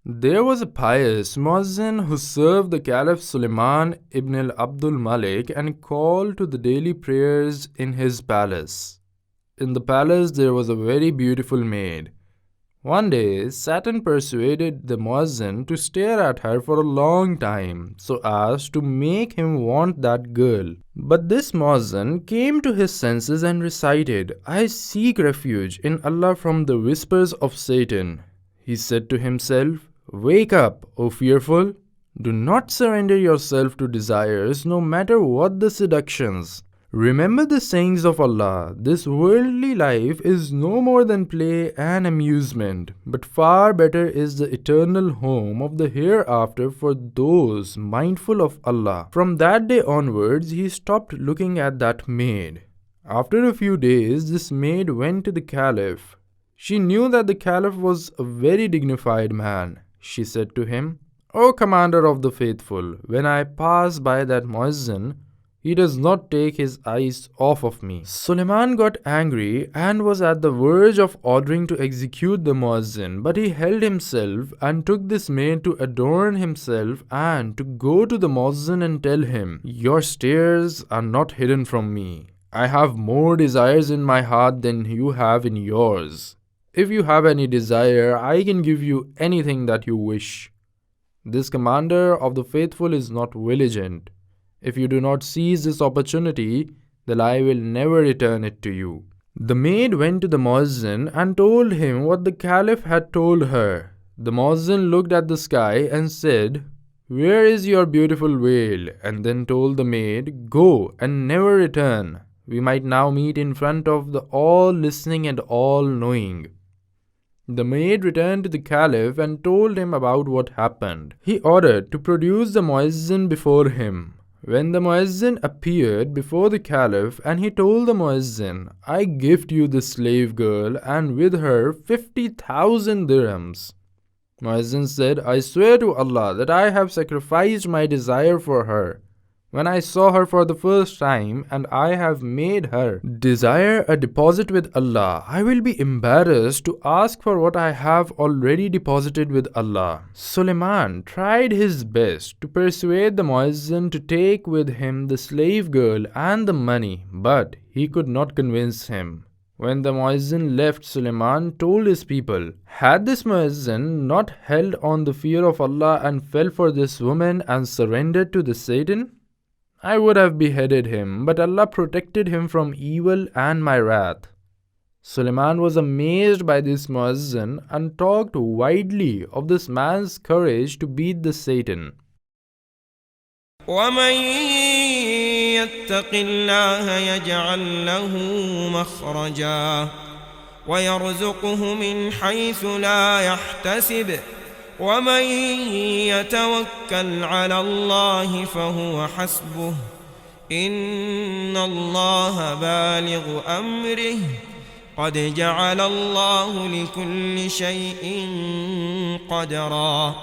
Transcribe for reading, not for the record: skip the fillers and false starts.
There was a pious Muezzin who served the Caliph Suleiman ibn al-Abdul Malik and called to the daily prayers in his palace. In the palace there was a very beautiful maid. One day, Satan persuaded the Muezzin to stare at her for a long time so as to make him want that girl. But this Muezzin came to his senses and recited, "I seek refuge in Allah from the whispers of Satan." He said to himself, "Wake up, O fearful! Do not surrender yourself to desires, no matter what the seductions. Remember the sayings of Allah. This worldly life is no more than play and amusement, but far better is the eternal home of the hereafter for those mindful of Allah." From that day onwards, he stopped looking at that maid. After a few days, this maid went to the Caliph. She knew that the Caliph was a very dignified man. She said to him, "O Commander of the Faithful, when I pass by that Muezzin, he does not take his eyes off of me." Suleiman got angry and was at the verge of ordering to execute the Muezzin, but he held himself and took this maid to adorn himself and to go to the Muezzin and tell him, "Your stares are not hidden from me. I have more desires in my heart than you have in yours. If you have any desire, I can give you anything that you wish." This Commander of the Faithful is not vigilant. If you do not seize this opportunity, then I will never return it to you. The maid went to the Muezzin and told him what the Caliph had told her. The Muezzin looked at the sky and said, "Where is your beautiful veil?" and then told the maid, "Go and never return. We might now meet in front of the all-listening and all-knowing." The maid returned to the Caliph and told him about what happened. He ordered to produce the Muezzin before him. When the Muezzin appeared before the Caliph, and he told the Muezzin, "I gift you this slave girl and with her 50,000 dirhams." Muezzin said, "I swear to Allah that I have sacrificed my desire for her when I saw her for the first time, and I have made her desire a deposit with Allah. I will be embarrassed to ask for what I have already deposited with Allah." Suleiman tried his best to persuade the Muezzin to take with him the slave girl and the money, but he could not convince him. When the Muezzin left, Suleiman told his people, "Had this Muezzin not held on the fear of Allah and fell for this woman and surrendered to the Satan, I would have beheaded him, but Allah protected him from evil and my wrath." Suleiman was amazed by this Muezzin and talked widely of this man's courage to beat the Satan. وَمَن يَتَّقِ اللَّهَ يَجْعَل لَّهُ مَخْرَجًا وَيَرْزُقْهُ مِنْ حَيْثُ لَا يَحْتَسِبُ وَمَن يَتَوَكَّلْ عَلَى اللَّهِ فَهُوَ حَسْبُهُ إِنَّ اللَّهَ بَالِغُ أَمْرِهِ قَدْ جَعَلَ اللَّهُ لِكُلِّ شَيْءٍ قَدْرًا.